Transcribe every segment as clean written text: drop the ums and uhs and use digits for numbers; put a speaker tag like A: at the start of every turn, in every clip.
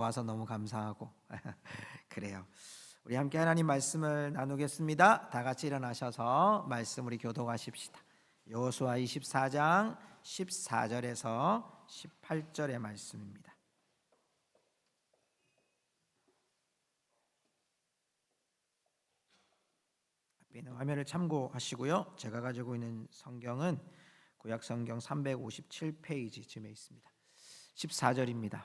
A: 와서 너무 감사하고 그래요. 우리 함께 하나님 말씀을 나누겠습니다. 다 같이 일어나셔서 말씀 우리 교독하십시다. 여호수아 24장 14절에서 18절의 말씀입니다. 앞에 있는 화면을 참고하시고요. 제가 가지고 있는 성경은 구약 성경 357페이지쯤에 있습니다. 14절입니다.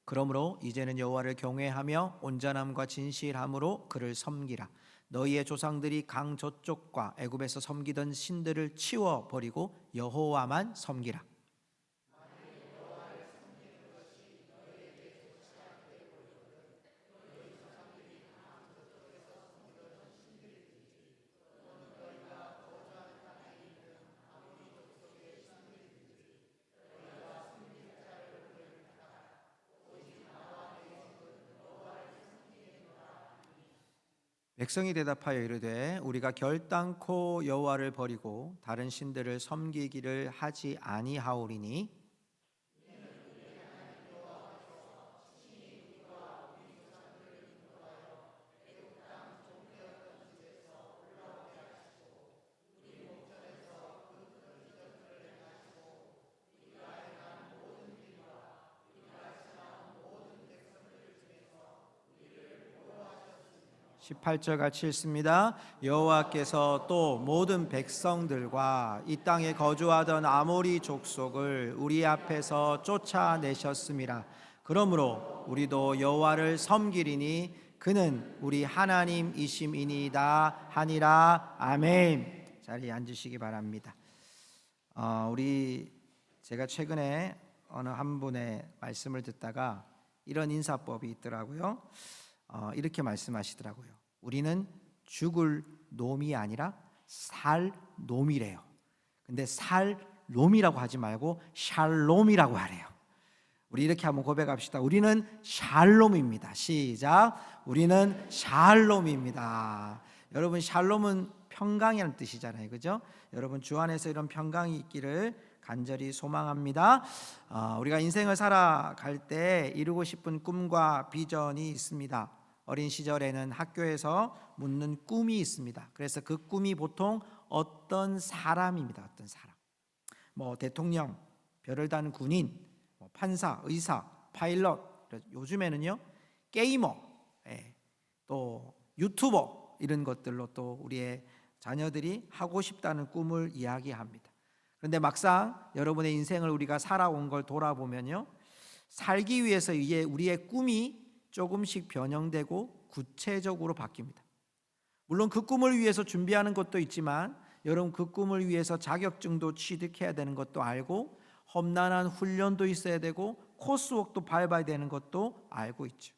A: 그러므로 이제는 여호와를 경외하며 온전함과 진실함으로 그를 섬기라. 너희의 조상들이 강 저쪽과 애굽에서 섬기던 신들을 치워 버리고 여호와만 섬기라. '백성이 대답하여 이르되 우리가 결단코 여호와를 버리고 다른 신들을 섬기기를 하지 아니하오리니 (18절) 같이 읽습니다. 여호와께서 또 모든 백성들과 이 땅에 거주하던 아모리 족속을 우리 앞에서 쫓아내셨음이라. 그러므로 우리도 여호와를 섬기리니 그는 우리 하나님이심이니이다 하니라. 아멘. 자리에 앉으시기 바랍니다. 제가 최근에 어느 한 분의 말씀을 듣다가 이런 인사법이 있더라고요. 이렇게 말씀하시더라고요. 우리는 죽을 놈이 아니라 살 놈이래요. 근데 살 놈이라고 하지 말고 샬롬이라고 하래요. 우리 이렇게 한번 고백합시다. 우리는 샬롬입니다. 시작. 우리는 샬롬입니다. 여러분, 샬롬은 평강이라는 뜻이잖아요, 그죠? 여러분, 주 안에서 이런 평강이 있기를 간절히 소망합니다. 우리가 인생을 살아갈 때 이루고 싶은 꿈과 비전이 있습니다. 어린 시절에는 학교에서 묻는 꿈이 있습니다. 그래서 그 꿈이 보통 어떤 사람입니다. 어떤 사람. 대통령, 별을 다는 군인, 판사, 의사, 파일럿. 요즘에는요 게이머, 또 유튜버 이런 것들로 또 우리의 자녀들이 하고 싶다는 꿈을 이야기합니다. 그런데 막상 여러분의 인생을 우리가 살아온 걸 돌아보면요, 살기 위해서 우리의 꿈이 조금씩 변형되고 구체적으로 바뀝니다. 물론 그 꿈을 위해서 준비하는 것도 있지만 여러분, 그 꿈을 위해서 자격증도 취득해야 되는 것도 알고 험난한 훈련도 있어야 되고 코스웍도 밟아야 되는 것도 알고 있죠.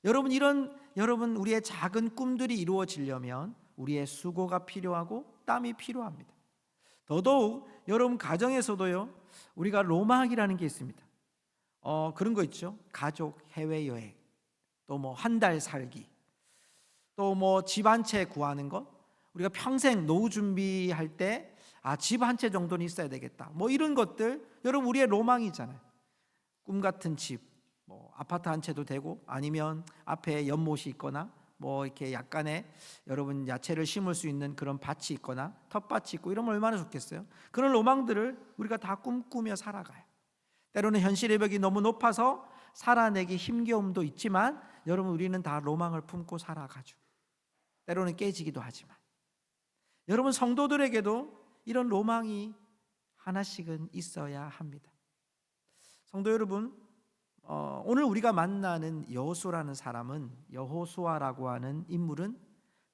A: 여러분 우리의 작은 꿈들이 이루어지려면 우리의 수고가 필요하고 땀이 필요합니다. 더더욱 여러분 가정에서도요, 우리가 로망이라는 게 있습니다. 그런 거 있죠. 가족 해외여행, 또 한 달 살기, 또 집 한 채 구하는 것. 우리가 평생 노후 준비할 때 집 한 채 정도는 있어야 되겠다, 이런 것들 여러분 우리의 로망이잖아요. 꿈 같은 집, 아파트 한 채도 되고 아니면 앞에 연못이 있거나 이렇게 약간의 여러분 야채를 심을 수 있는 그런 밭이 있거나 텃밭이 있고 이러면 얼마나 좋겠어요. 그런 로망들을 우리가 다 꿈꾸며 살아가요. 때로는 현실의 벽이 너무 높아서 살아내기 힘겨움도 있지만 여러분, 우리는 다 로망을 품고 살아가죠. 때로는 깨지기도 하지만 여러분, 성도들에게도 이런 로망이 하나씩은 있어야 합니다. 성도 여러분, 오늘 우리가 만나는 여호수아라는 사람은, 여호수아라고 하는 인물은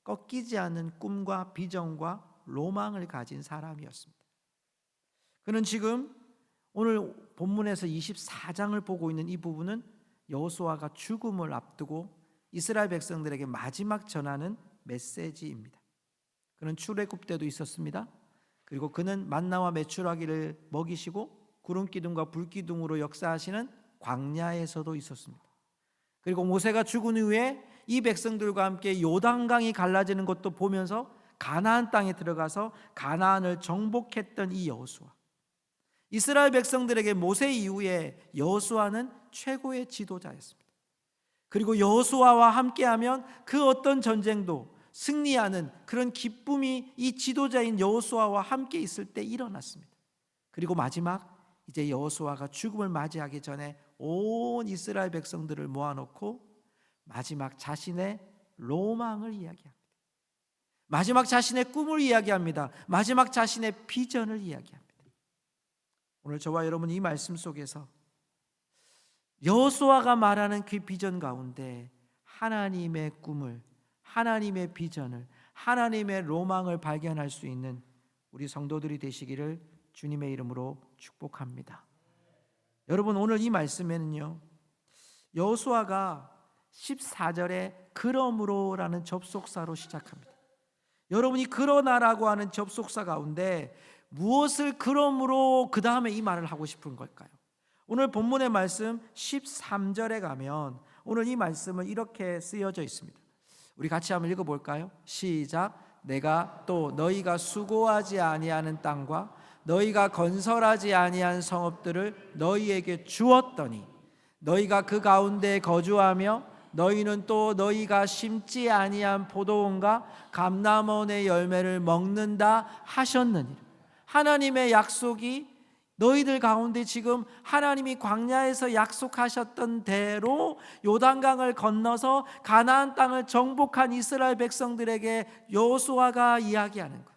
A: 꺾이지 않는 꿈과 비전과 로망을 가진 사람이었습니다. 그는 지금 오늘 본문에서 24장을 보고 있는 이 부분은 여호수아가 죽음을 앞두고 이스라엘 백성들에게 마지막 전하는 메시지입니다. 그는 출애굽 때도 있었습니다. 그리고 그는 만나와 메추라기를 먹이시고 구름 기둥과 불 기둥으로 역사하시는 광야에서도 있었습니다. 그리고 모세가 죽은 후에 이 백성들과 함께 요단강이 갈라지는 것도 보면서 가나안 땅에 들어가서 가나안을 정복했던 이 여호수아. 이스라엘 백성들에게 모세 이후에 여호수아는 최고의 지도자였습니다. 그리고 여호수아와 함께하면 그 어떤 전쟁도 승리하는 그런 기쁨이 이 지도자인 여호수아와 함께 있을 때 일어났습니다. 그리고 마지막 이제 여호수아가 죽음을 맞이하기 전에 온 이스라엘 백성들을 모아놓고 마지막 자신의 로망을 이야기합니다. 마지막 자신의 꿈을 이야기합니다. 마지막 자신의 비전을 이야기합니다. 오늘 저와 여러분 이 말씀 속에서 여호수아가 말하는 그 비전 가운데 하나님의 꿈을, 하나님의 비전을, 하나님의 로망을 발견할 수 있는 우리 성도들이 되시기를 주님의 이름으로 축복합니다. 여러분 오늘 이 말씀에는요, 여호수아가 14절에 그러므로라는 접속사로 시작합니다. 여러분이 그러나라고 하는 접속사 가운데 무엇을 그러므로 그 다음에 이 말을 하고 싶은 걸까요? 오늘 본문의 말씀 13절에 가면 오늘 이 말씀은 이렇게 쓰여져 있습니다. 우리 같이 한번 읽어볼까요? 시작. 내가 또 너희가 수고하지 아니하는 땅과 너희가 건설하지 아니한 성읍들을 너희에게 주었더니 너희가 그 가운데 거주하며 너희는 또 너희가 심지 아니한 포도원과 감람원의 열매를 먹는다 하셨느니라. 하나님의 약속이 너희들 가운데 지금 하나님이 광야에서 약속하셨던 대로 요단강을 건너서 가나안 땅을 정복한 이스라엘 백성들에게 여호수아가 이야기하는 거예요.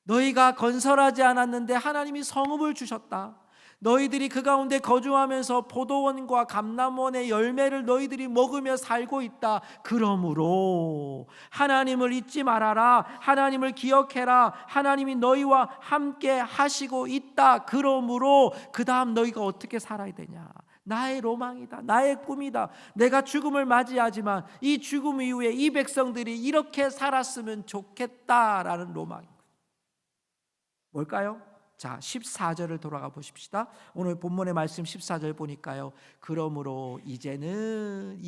A: 너희가 건설하지 않았는데 하나님이 성읍을 주셨다. 너희들이 그 가운데 거주하면서 포도원과 감람원의 열매를 너희들이 먹으며 살고 있다. 그러므로 하나님을 잊지 말아라. 하나님을 기억해라. 하나님이 너희와 함께 하시고 있다. 그러므로 그 다음 너희가 어떻게 살아야 되냐? 나의 로망이다. 나의 꿈이다. 내가 죽음을 맞이하지만 이 죽음 이후에 이 백성들이 이렇게 살았으면 좋겠다라는 로망입니다. 뭘까요? 자, 14절을 돌아가 보십시다. 오늘 본문의 말씀 14절 보니까요, 그러므로 이제는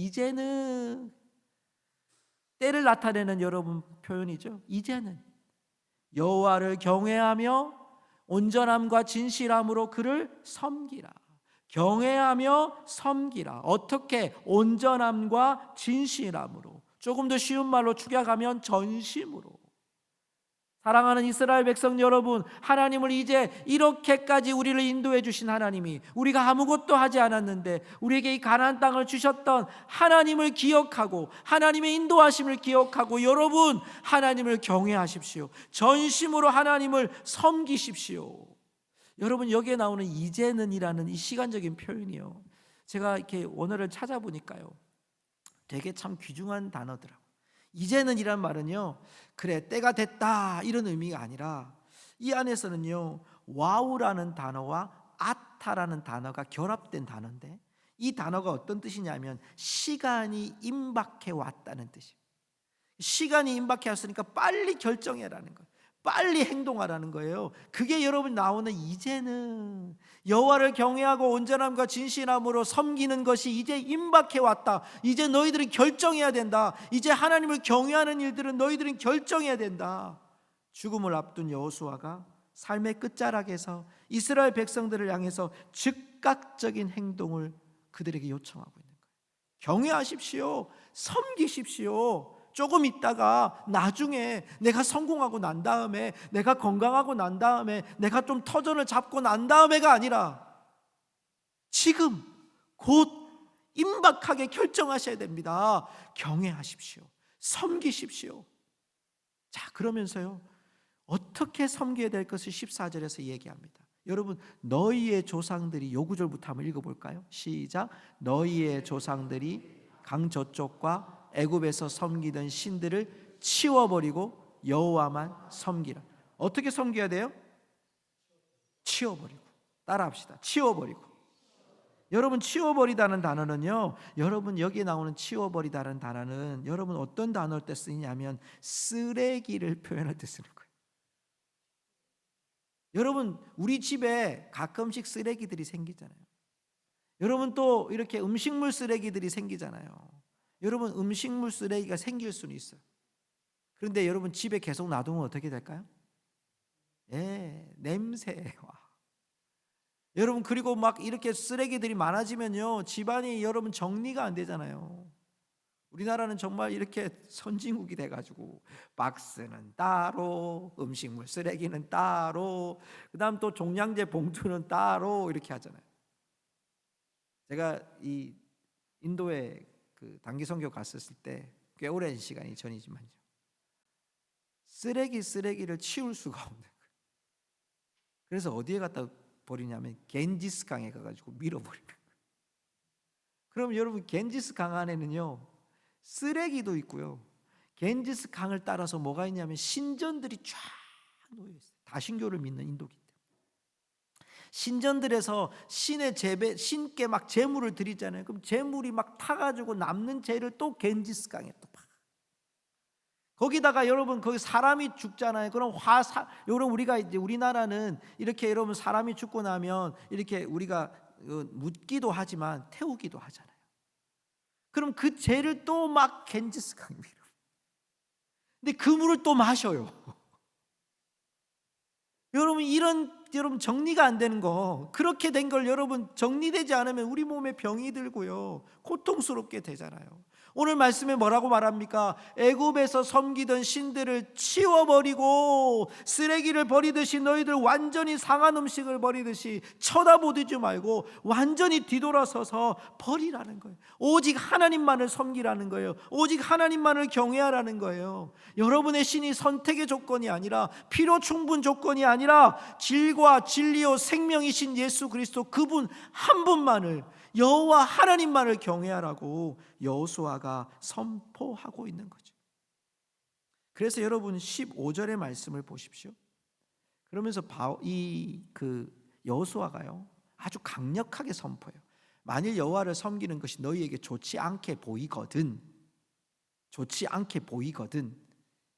A: 때를 나타내는 여러분 표현이죠. 이제는 여호와를 경외하며 온전함과 진실함으로 그를 섬기라. 경외하며 섬기라. 어떻게? 온전함과 진실함으로. 조금 더 쉬운 말로 축약하면 전심으로. 사랑하는 이스라엘 백성 여러분, 하나님을 이제 이렇게까지 우리를 인도해 주신 하나님이 우리가 아무것도 하지 않았는데 우리에게 이 가나안 땅을 주셨던 하나님을 기억하고 하나님의 인도하심을 기억하고 여러분 하나님을 경외하십시오. 전심으로 하나님을 섬기십시오. 여러분 여기에 나오는 이제는이라는 이 시간적인 표현이요, 제가 이렇게 원어를 찾아보니까요 되게 참 귀중한 단어더라고요. 이제는이란 말은요, 그래 때가 됐다 이런 의미가 아니라 이 안에서는요 와우라는 단어와 아타라는 단어가 결합된 단어인데 이 단어가 어떤 뜻이냐면 시간이 임박해 왔다는 뜻이에요. 시간이 임박해 왔으니까 빨리 결정해라는 거예요. 빨리 행동하라는 거예요. 그게 여러분 나오는 이제는 여호와를 경외하고 온전함과 진실함으로 섬기는 것이 이제 임박해 왔다. 이제 너희들은 결정해야 된다. 이제 하나님을 경외하는 일들은 너희들은 결정해야 된다. 죽음을 앞둔 여호수아가 삶의 끝자락에서 이스라엘 백성들을 향해서 즉각적인 행동을 그들에게 요청하고 있는 거예요. 경외하십시오. 섬기십시오. 조금 있다가 나중에 내가 성공하고 난 다음에, 내가 건강하고 난 다음에, 내가 좀 터전을 잡고 난 다음에가 아니라 지금 곧 임박하게 결정하셔야 됩니다. 경외하십시오. 섬기십시오. 자, 그러면서요 어떻게 섬겨야 될 것을 14절에서 얘기합니다. 여러분 너희의 조상들이 요 구절부터 한번 읽어볼까요? 시작. 너희의 조상들이 강 저쪽과 애굽에서 섬기던 신들을 치워버리고 여호와만 섬기라. 어떻게 섬겨야 돼요? 치워버리고. 따라합시다. 치워버리고. 여러분 치워버리다는 단어는요, 여러분 여기에 나오는 치워버리다는 단어는 여러분 어떤 단어를 때 쓰냐면 쓰레기를 표현할 때 쓰는 거예요. 여러분 우리 집에 가끔씩 쓰레기들이 생기잖아요. 여러분 또 이렇게 음식물 쓰레기들이 생기잖아요. 여러분 음식물 쓰레기가 생길 수는 있어요. 그런데 여러분 집에 계속 놔두면 어떻게 될까요? 냄새와. 여러분 그리고 막 이렇게 쓰레기들이 많아지면요 집안이 여러분 정리가 안 되잖아요. 우리나라는 정말 이렇게 선진국이 돼가지고 박스는 따로, 음식물 쓰레기는 따로, 그다음 또 종량제 봉투는 따로 이렇게 하잖아요. 제가 이 인도에 그 단기 선교 갔었을 때 꽤 오랜 시간이 전이지만요, 쓰레기를 치울 수가 없는 거예요. 그래서 어디에 갖다 버리냐면 겐지스 강에 가가지고 밀어버리는 거예요. 그럼 여러분, 겐지스 강 안에는요 쓰레기도 있고요, 겐지스 강을 따라서 뭐가 있냐면 신전들이 쫙 놓여 있어요. 다신교를 믿는 인도기 때문에 신전들에서 신께 막 제물을 드리잖아요. 그럼 제물이 막 타가지고 남는 재를 또 겐지스 강에 또 막. 거기다가 여러분, 거기 사람이 죽잖아요. 그럼 여러분, 우리가 이제 우리나라는 이렇게 여러분 사람이 죽고 나면 이렇게 우리가 묻기도 하지만 태우기도 하잖아요. 그럼 그 재를 또 막 겐지스 강에 밀어. 근데 그 물을 또 마셔요. 여러분 정리가 안 되는 거, 그렇게 된 걸 여러분 정리되지 않으면 우리 몸에 병이 들고요 고통스럽게 되잖아요. 오늘 말씀에 뭐라고 말합니까? 애굽에서 섬기던 신들을 치워버리고 쓰레기를 버리듯이 너희들 완전히 상한 음식을 버리듯이 쳐다보지 말고 완전히 뒤돌아서서 버리라는 거예요. 오직 하나님만을 섬기라는 거예요. 오직 하나님만을 경외하라는 거예요. 여러분의 신이 선택의 조건이 아니라, 필요 충분 조건이 아니라 질과 진리요 생명이신 예수 그리스도, 그분 한 분만을, 여호와 하나님만을 경외하라고 여호수아가 선포하고 있는 거죠. 그래서 여러분 15절의 말씀을 보십시오. 그러면서 여호수아가요 아주 강력하게 선포해요. 만일 여호와를 섬기는 것이 너희에게 좋지 않게 보이거든,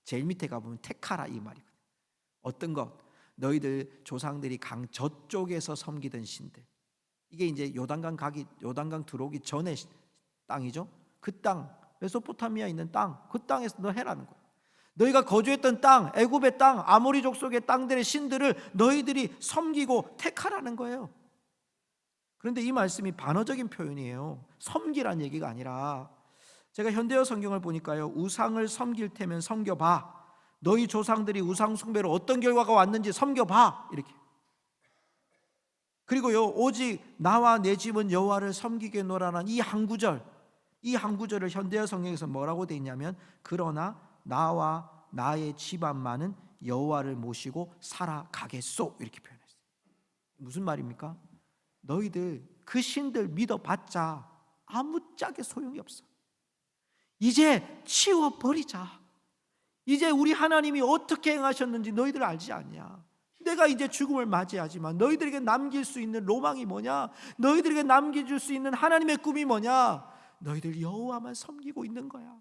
A: 제일 밑에 가보면 택하라 이 말이거든요. 어떤 것? 너희들 조상들이 강 저쪽에서 섬기던 신들, 이게 이제 요단강 들어오기 전에 땅이죠. 그 땅, 메소포타미아 있는 땅, 그 땅에서 너 해라는 거예요. 너희가 거주했던 땅, 애굽의 땅, 아모리 족속의 땅들의 신들을 너희들이 섬기고 택하라는 거예요. 그런데 이 말씀이 반어적인 표현이에요. 섬기란 얘기가 아니라, 제가 현대어 성경을 보니까요, 우상을 섬길 테면 섬겨봐, 너희 조상들이 우상 숭배로 어떤 결과가 왔는지 섬겨봐, 이렇게. 그리고요, 오직 나와 내 집은 여호와를 섬기겠노라는 이 한 구절을 현대어 성경에서 뭐라고 되어 있냐면, 그러나 나와 나의 집안만은 여호와를 모시고 살아가겠소, 이렇게 표현했어요. 무슨 말입니까? 너희들 그 신들 믿어봤자 아무짝에 소용이 없어. 이제 치워버리자. 이제 우리 하나님이 어떻게 행하셨는지 너희들 알지 않냐? 내가 이제 죽음을 맞이하지만 너희들에게 남길 수 있는 로망이 뭐냐? 너희들에게 남겨줄 수 있는 하나님의 꿈이 뭐냐? 너희들 여호와만 섬기고 있는 거야.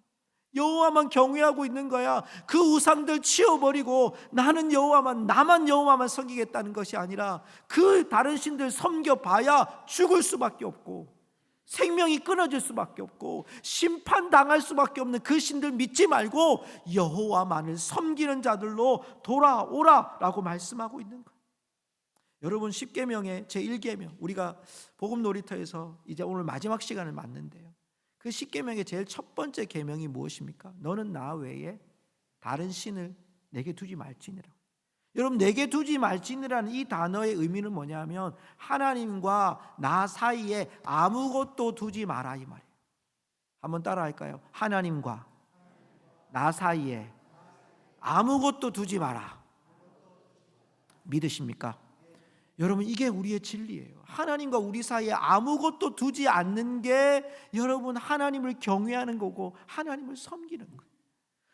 A: 여호와만 경외하고 있는 거야. 그 우상들 치워버리고 나만 여호와만 섬기겠다는 것이 아니라, 그 다른 신들 섬겨봐야 죽을 수밖에 없고 생명이 끊어질 수밖에 없고 심판당할 수밖에 없는 그 신들 믿지 말고 여호와만을 섬기는 자들로 돌아오라라고 말씀하고 있는 거예요. 여러분, 10계명의 제1계명, 우리가 복음 놀이터에서 이제 오늘 마지막 시간을 맞는데요, 그 10계명의 제일 첫 번째 계명이 무엇입니까? 너는 나 외에 다른 신을 내게 두지 말지니라. 여러분, 내게 두지 말지니라는 이 단어의 의미는 뭐냐면, 하나님과 나 사이에 아무것도 두지 마라 이 말이에요. 한번 따라 할까요? 하나님과 나 사이에 아무것도 두지 마라. 믿으십니까? 여러분, 이게 우리의 진리예요. 하나님과 우리 사이에 아무것도 두지 않는 게 여러분 하나님을 경외하는 거고 하나님을 섬기는 거예요.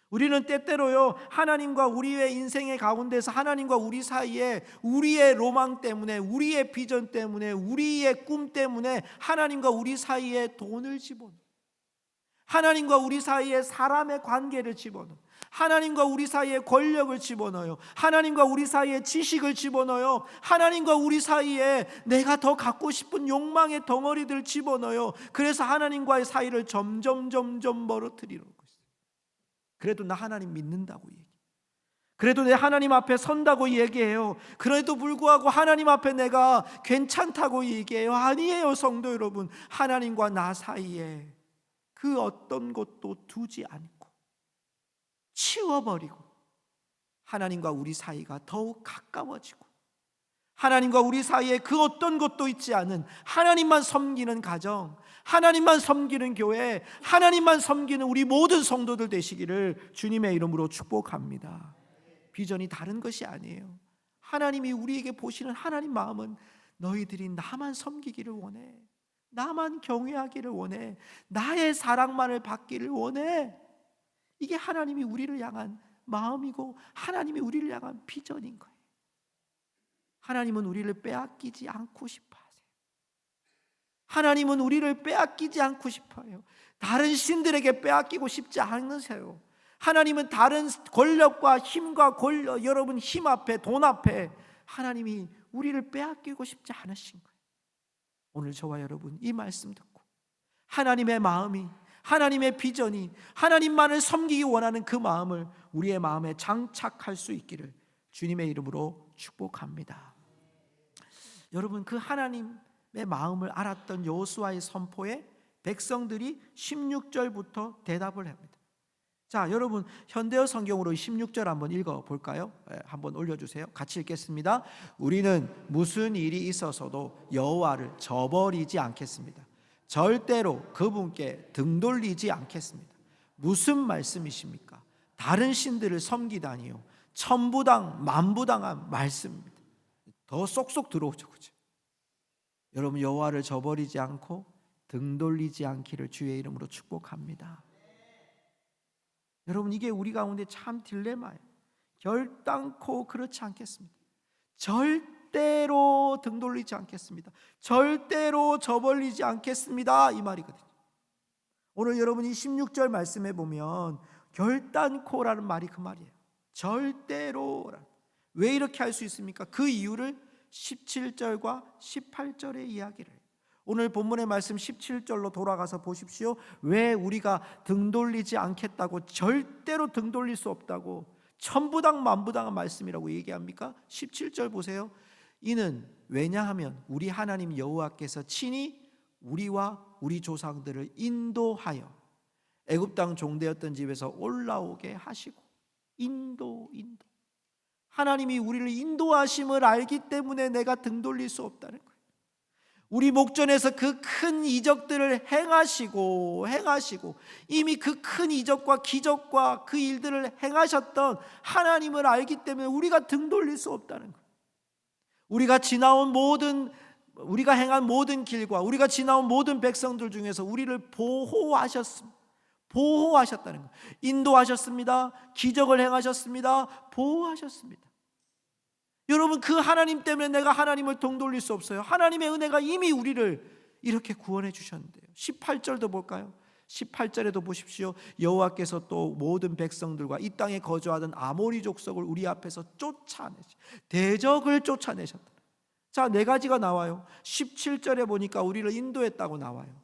A: 우리는 때때로요, 하나님과 우리의 인생의 가운데서 하나님과 우리 사이에 우리의 로망 때문에, 우리의 비전 때문에, 우리의 꿈 때문에 하나님과 우리 사이에 돈을 집어넣어요. 하나님과 우리 사이에 사람의 관계를 집어넣어요. 하나님과 우리 사이에 권력을 집어넣어요. 하나님과 우리 사이에 지식을 집어넣어요. 하나님과 우리 사이에 내가 더 갖고 싶은 욕망의 덩어리들을 집어넣어요. 그래서 하나님과의 사이를 점점 멀어뜨리는 거예요. 그래도 나 하나님 믿는다고 얘기해요. 그래도 내 하나님 앞에 선다고 얘기해요. 그래도 불구하고 하나님 앞에 내가 괜찮다고 얘기해요. 아니에요, 성도 여러분. 하나님과 나 사이에 그 어떤 것도 두지 않고 치워버리고 하나님과 우리 사이가 더욱 가까워지고 하나님과 우리 사이에 그 어떤 것도 있지 않은 하나님만 섬기는 가정, 하나님만 섬기는 교회, 하나님만 섬기는 우리 모든 성도들 되시기를 주님의 이름으로 축복합니다. 비전이 다른 것이 아니에요. 하나님이 우리에게 보시는 하나님 마음은 너희들이 나만 섬기기를 원해, 나만 경외하기를 원해, 나의 사랑만을 받기를 원해. 이게 하나님이 우리를 향한 마음이고 하나님이 우리를 향한 비전인 거예요. 하나님은 우리를 빼앗기지 않고 싶어 하세요. 하나님은 우리를 빼앗기지 않고 싶어요. 다른 신들에게 빼앗기고 싶지 않으세요. 하나님은 다른 권력과 힘과 여러분 힘 앞에, 돈 앞에 하나님이 우리를 빼앗기고 싶지 않으신 거예요. 오늘 저와 여러분 이 말씀 듣고 하나님의 마음이, 하나님의 비전이, 하나님만을 섬기기 원하는 그 마음을 우리의 마음에 장착할 수 있기를 주님의 이름으로 축복합니다. 여러분, 그 하나님의 마음을 알았던 여호수아의 선포에 백성들이 16절부터 대답을 합니다. 자, 여러분 현대어 성경으로 16절 한번 읽어볼까요? 한번 올려주세요. 같이 읽겠습니다. 우리는 무슨 일이 있어서도 여호와를 저버리지 않겠습니다. 절대로 그분께 등 돌리지 않겠습니다. 무슨 말씀이십니까? 다른 신들을 섬기다니요, 천부당 만부당한 말씀입니다. 더 쏙쏙 들어오죠, 그죠? 여러분, 여호와를 저버리지 않고 등 돌리지 않기를 주의 이름으로 축복합니다. 여러분, 이게 우리 가운데 참 딜레마예요. 결단코 그렇지 않겠습니다. 절대로 등 돌리지 않겠습니다. 절대로 저버리지 않겠습니다, 이 말이거든요. 오늘 여러분이 16절 말씀에 보면 결단코라는 말이 그 말이에요. 절대로라는. 왜 이렇게 할 수 있습니까? 그 이유를 17절과 18절에 이야기를 해요. 오늘 본문의 말씀 17절로 돌아가서 보십시오. 왜 우리가 등 돌리지 않겠다고, 절대로 등 돌릴 수 없다고 천부당 만부당한 말씀이라고 얘기합니까? 17절 보세요. 이는 왜냐하면 우리 하나님 여호와께서 친히 우리와 우리 조상들을 인도하여 애굽 땅 종되었던 집에서 올라오게 하시고, 인도 하나님이 우리를 인도하심을 알기 때문에 내가 등 돌릴 수 없다는 거예요. 우리 목전에서 그 큰 이적들을 행하시고 이미 그 큰 이적과 기적과 그 일들을 행하셨던 하나님을 알기 때문에 우리가 등 돌릴 수 없다는 거예요. 우리가 행한 모든 길과 우리가 지나온 모든 백성들 중에서 우리를 보호하셨다는 거예요. 인도하셨습니다. 기적을 행하셨습니다. 보호하셨습니다. 여러분, 그 하나님 때문에 내가 하나님을 등 돌릴 수 없어요. 하나님의 은혜가 이미 우리를 이렇게 구원해 주셨는데요. 18절도 볼까요? 18절에도 보십시오. 여호와께서 또 모든 백성들과 이 땅에 거주하던 아모리 족속을 우리 앞에서 대적을 쫓아내셨다. 자, 네 가지가 나와요. 17절에 보니까 우리를 인도했다고 나와요.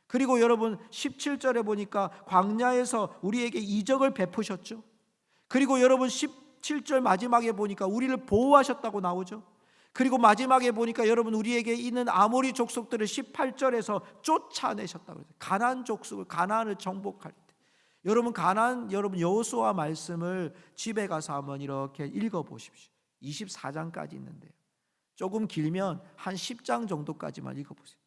A: 그리고 여러분 17절에 보니까 광야에서 우리에게 이적을 베푸셨죠. 그리고 여러분 17절 마지막에 보니까 우리를 보호하셨다고 나오죠. 그리고 마지막에 보니까 여러분 우리에게 있는 아모리 족속들을 18절에서 쫓아내셨다고 해요. 가나안 족속을, 가나안을 정복할 때. 여러분 여러분 여호수아 말씀을 집에 가서 한번 이렇게 읽어 보십시오. 24장까지 있는데요. 조금 길면 한 10장 정도까지만 읽어 보세요.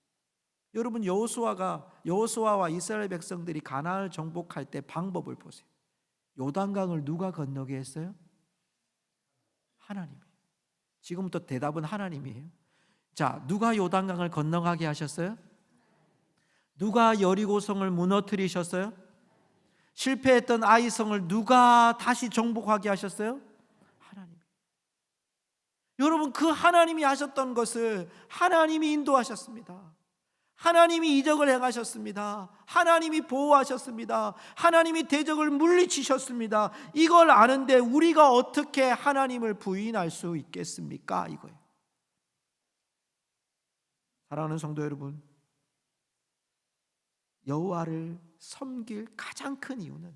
A: 여러분, 여호수아와 이스라엘 백성들이 가나안을 정복할 때 방법을 보세요. 요단강을 누가 건너게 했어요? 하나님이에요. 지금부터 대답은 하나님이에요. 자, 누가 요단강을 건너가게 하셨어요? 누가 여리고성을 무너뜨리셨어요? 실패했던 아이성을 누가 다시 정복하게 하셨어요? 하나님. 여러분, 그 하나님이 하셨던 것을 하나님이 인도하셨습니다. 하나님이 이적을 행하셨습니다. 하나님이 보호하셨습니다. 하나님이 대적을 물리치셨습니다. 이걸 아는데 우리가 어떻게 하나님을 부인할 수 있겠습니까? 이거예요. 사랑하는 성도 여러분, 여호와를 섬길 가장 큰 이유는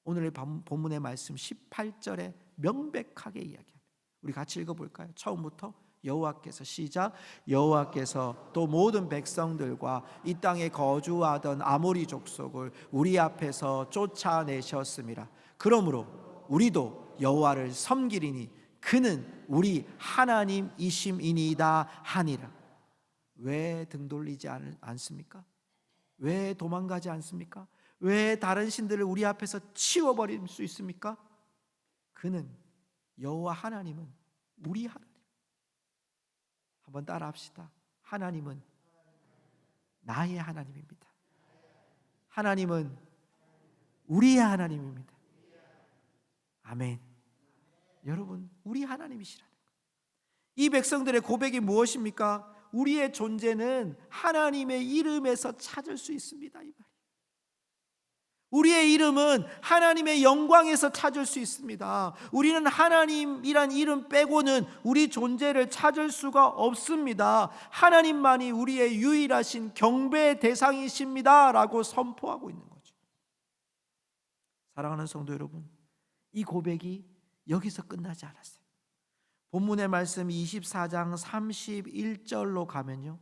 A: 오늘의 본문의 말씀 18절에 명백하게 이야기합니다. 우리 같이 읽어볼까요? 처음부터 여호와께서 시작 여호와께서 또 모든 백성들과 이 땅에 거주하던 아모리 족속을 우리 앞에서 쫓아내셨습니다. 그러므로 우리도 여호와를 섬기리니 그는 우리 하나님이심이니이다 하니라. 왜 등 돌리지 않습니까? 왜 도망가지 않습니까? 왜 다른 신들을 우리 앞에서 치워버릴 수 있습니까? 그는 여호와 하나님은 우리 하나님. 한번 따라합시다. 하나님은 나의 하나님입니다. 하나님은 우리의 하나님입니다. 아멘. 여러분, 우리 하나님이시라는 거예요. 이 백성들의 고백이 무엇입니까? 우리의 존재는 하나님의 이름에서 찾을 수 있습니다, 이 말이에요. 우리의 이름은 하나님의 영광에서 찾을 수 있습니다. 우리는 하나님이란 이름 빼고는 우리 존재를 찾을 수가 없습니다. 하나님만이 우리의 유일하신 경배의 대상이십니다 라고 선포하고 있는 거죠. 사랑하는 성도 여러분, 이 고백이 여기서 끝나지 않았어요. 본문의 말씀 24장 31절로 가면요,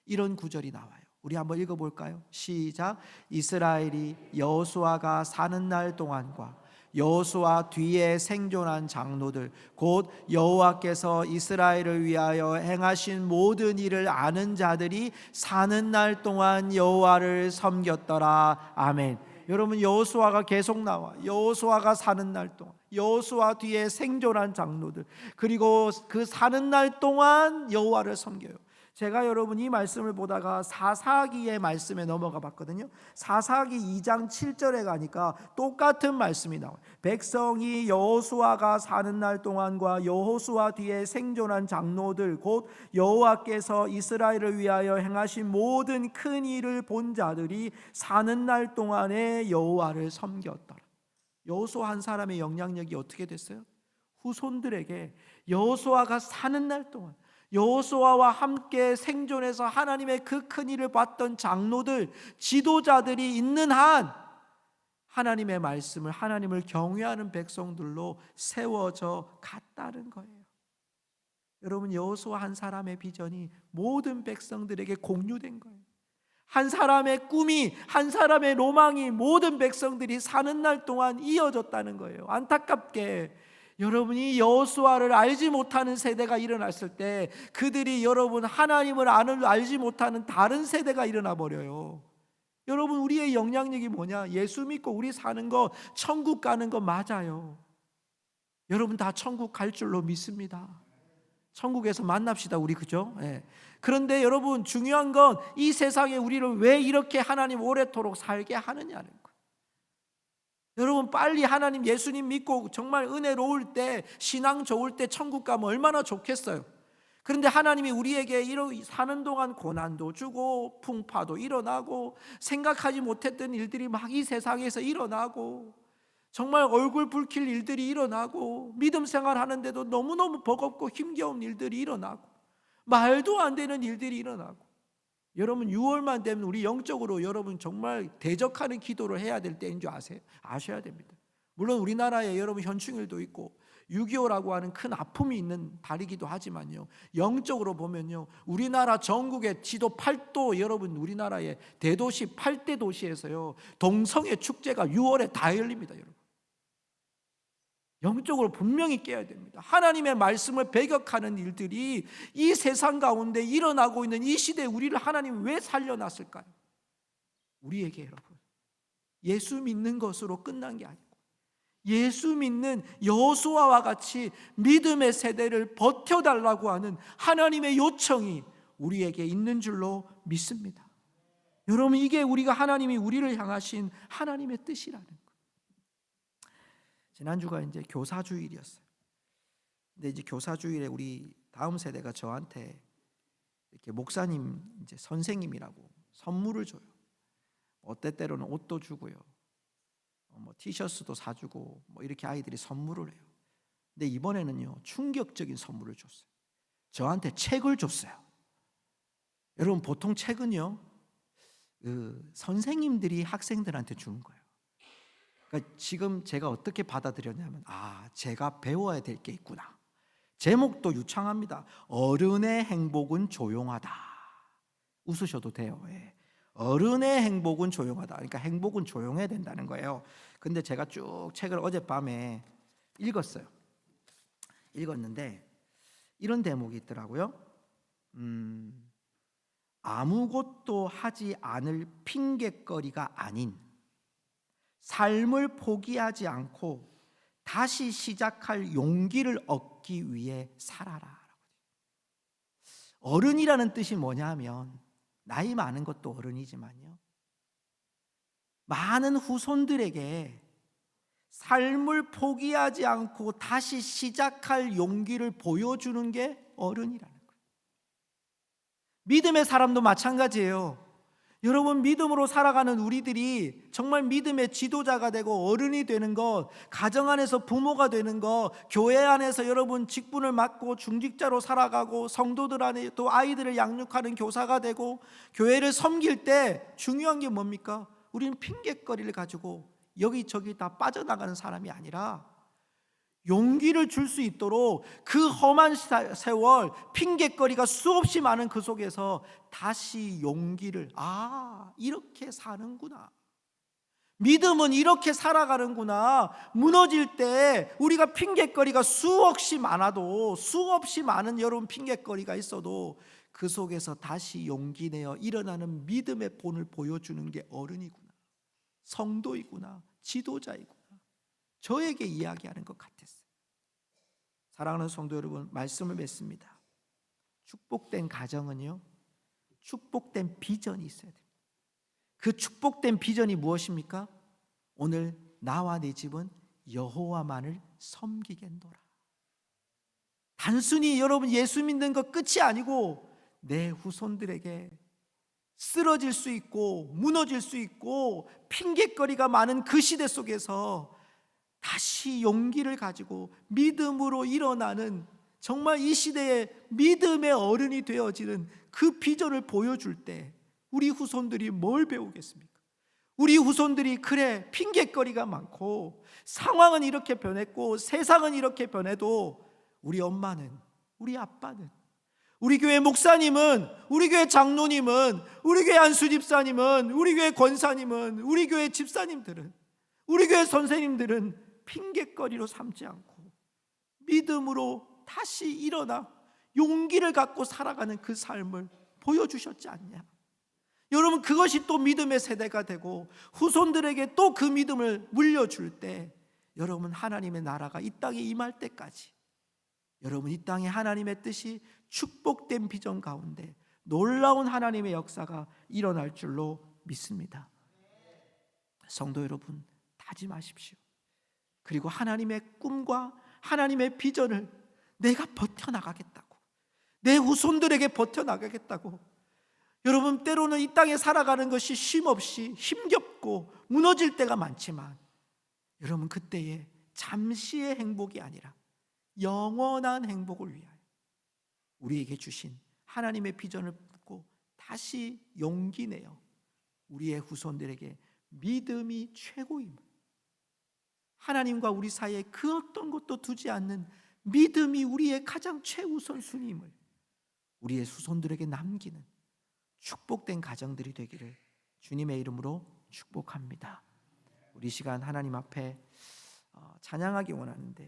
A: 이런 구절이 나와요. 우리 한번 읽어볼까요? 시작. 이스라엘이 여호수아가 사는 날 동안과 여호수아 뒤에 생존한 장로들 곧 여호와께서 이스라엘을 위하여 행하신 모든 일을 아는 자들이 사는 날 동안 여호와를 섬겼더라. 아멘. 여러분, 여호수아가 계속 나와. 여호수아가 사는 날 동안, 여호수아 뒤에 생존한 장로들, 그리고 그 사는 날 동안 여호와를 섬겨요. 제가 여러분 이 말씀을 보다가 사사기의 말씀에 넘어가 봤거든요. 사사기 2장 7절에 가니까 똑같은 말씀이 나와요. 백성이 여호수아가 사는 날 동안과 여호수아 뒤에 생존한 장로들 곧 여호와께서 이스라엘을 위하여 행하신 모든 큰 일을 본 자들이 사는 날 동안에 여호와를 섬겼더라. 여호수아 한 사람의 영향력이 어떻게 됐어요? 후손들에게 여호수아가 사는 날 동안 여호수아와 함께 생존해서 하나님의 그 큰 일을 봤던 장로들, 지도자들이 있는 한 하나님의 말씀을, 하나님을 경외하는 백성들로 세워져 갔다는 거예요. 여러분, 여호수아 한 사람의 비전이 모든 백성들에게 공유된 거예요. 한 사람의 꿈이, 한 사람의 로망이 모든 백성들이 사는 날 동안 이어졌다는 거예요. 안타깝게 여러분이 여호수아를 알지 못하는 세대가 일어났을 때 그들이 여러분 하나님을 알지 못하는 다른 세대가 일어나 버려요. 여러분, 우리의 영향력이 뭐냐? 예수 믿고 우리 사는 거, 천국 가는 거 맞아요. 여러분 다 천국 갈 줄로 믿습니다. 천국에서 만납시다 우리, 그죠? 네. 그런데 여러분, 중요한 건 이 세상에 우리를 왜 이렇게 하나님 오래도록 살게 하느냐는 거예요. 여러분, 빨리 하나님 예수님 믿고 정말 은혜로울 때, 신앙 좋을 때 천국 가면 얼마나 좋겠어요. 그런데 하나님이 우리에게 사는 동안 고난도 주고 풍파도 일어나고 생각하지 못했던 일들이 막 이 세상에서 일어나고 정말 얼굴 붉힐 일들이 일어나고 믿음 생활하는데도 너무너무 버겁고 힘겨운 일들이 일어나고 말도 안 되는 일들이 일어나고, 여러분 6월만 되면 우리 영적으로 여러분 정말 대적하는 기도를 해야 될 때인 줄 아세요? 아셔야 됩니다. 물론 우리나라에 여러분 현충일도 있고 6.25라고 하는 큰 아픔이 있는 달이기도 하지만요, 영적으로 보면요, 우리나라 전국의 지도 8도, 여러분 우리나라의 대도시 8대 도시에서요 동성애 축제가 6월에 다 열립니다. 여러분, 영적으로 분명히 깨야 됩니다. 하나님의 말씀을 배격하는 일들이 이 세상 가운데 일어나고 있는 이 시대에 우리를 하나님이 왜 살려놨을까요? 우리에게 여러분 예수 믿는 것으로 끝난 게 아니고 예수 믿는 여호수아와 같이 믿음의 세대를 버텨달라고 하는 하나님의 요청이 우리에게 있는 줄로 믿습니다. 여러분, 이게 우리가 하나님이 우리를 향하신 하나님의 뜻이라는 거예요. 지난주가 이제 교사주일이었어요. 근데 이제 교사주일에 우리 다음 세대가 저한테 이렇게 목사님, 이제 선생님이라고 선물을 줘요. 때때로는 옷도 주고요, 뭐 티셔츠도 사주고 뭐 이렇게 아이들이 선물을 해요. 근데 이번에는요 충격적인 선물을 줬어요. 저한테 책을 줬어요. 여러분, 보통 책은요 선생님들이 학생들한테 주는 거예요. 그러니까 지금 제가 어떻게 받아들였냐면, 제가 배워야 될 게 있구나, 제목도 유창합니다. 어른의 행복은 조용하다. 웃으셔도 돼요. 예. 어른의 행복은 조용하다. 그러니까 행복은 조용해야 된다는 거예요. 근데 제가 쭉 책을 어젯밤에 읽었는데 이런 대목이 있더라고요. 아무것도 하지 않을 핑곗거리가 아닌 삶을 포기하지 않고 다시 시작할 용기를 얻기 위해 살아라. 어른이라는 뜻이 뭐냐 하면 나이 많은 것도 어른이지만요, 많은 후손들에게 삶을 포기하지 않고 다시 시작할 용기를 보여주는 게 어른이라는 거예요. 믿음의 사람도 마찬가지예요. 여러분, 믿음으로 살아가는 우리들이 정말 믿음의 지도자가 되고 어른이 되는 것, 가정 안에서 부모가 되는 것, 교회 안에서 여러분 직분을 맡고 중직자로 살아가고 성도들 안에 또 아이들을 양육하는 교사가 되고 교회를 섬길 때 중요한 게 뭡니까? 우리는 핑곗거리를 가지고 여기저기 다 빠져나가는 사람이 아니라 용기를 줄 수 있도록 그 험한 세월, 핑곗거리가 수없이 많은 그 속에서 다시 용기를, 이렇게 사는구나, 믿음은 이렇게 살아가는구나. 무너질 때 우리가 핑곗거리가 수없이 많아도, 수없이 많은 여러분 핑곗거리가 있어도 그 속에서 다시 용기 내어 일어나는 믿음의 본을 보여주는 게 어른이구나, 성도이구나, 지도자이구나, 저에게 이야기하는 것 같았어요. 사랑하는 성도 여러분, 말씀을 맺습니다. 축복된 가정은요, 축복된 비전이 있어야 됩니다. 그 축복된 비전이 무엇입니까? 오늘 나와 내 집은 여호와만을 섬기겠노라. 단순히 여러분 예수 믿는 것 끝이 아니고 내 후손들에게 쓰러질 수 있고 무너질 수 있고 핑곗거리가 많은 그 시대 속에서 다시 용기를 가지고 믿음으로 일어나는, 정말 이 시대의 믿음의 어른이 되어지는 그 비전을 보여줄 때 우리 후손들이 뭘 배우겠습니까? 우리 후손들이 그래, 핑곗거리가 많고 상황은 이렇게 변했고 세상은 이렇게 변해도 우리 엄마는, 우리 아빠는, 우리 교회 목사님은, 우리 교회 장로님은, 우리 교회 안수 집사님은, 우리 교회 권사님은, 우리 교회 집사님들은, 우리 교회 선생님들은 핑곗거리로 삼지 않고 믿음으로 다시 일어나 용기를 갖고 살아가는 그 삶을 보여주셨지 않냐? 여러분, 그것이 또 믿음의 세대가 되고 후손들에게 또 그 믿음을 물려줄 때, 여러분 하나님의 나라가 이 땅에 임할 때까지 여러분 이 땅에 하나님의 뜻이 축복된 비전 가운데 놀라운 하나님의 역사가 일어날 줄로 믿습니다. 성도 여러분, 다짐하십시오. 그리고 하나님의 꿈과 하나님의 비전을 내가 버텨나가겠다고, 내 후손들에게 버텨나가겠다고. 여러분, 때로는 이 땅에 살아가는 것이 쉼없이 힘겹고 무너질 때가 많지만 여러분, 그때에 잠시의 행복이 아니라 영원한 행복을 위하여 우리에게 주신 하나님의 비전을 붙고 다시 용기 내어 우리의 후손들에게 믿음이 최고임을, 하나님과 우리 사이에 그 어떤 것도 두지 않는 믿음이 우리의 가장 최우선순위임을 우리의 후손들에게 남기는 축복된 가정들이 되기를 주님의 이름으로 축복합니다. 우리 시간 하나님 앞에 찬양하기 원하는데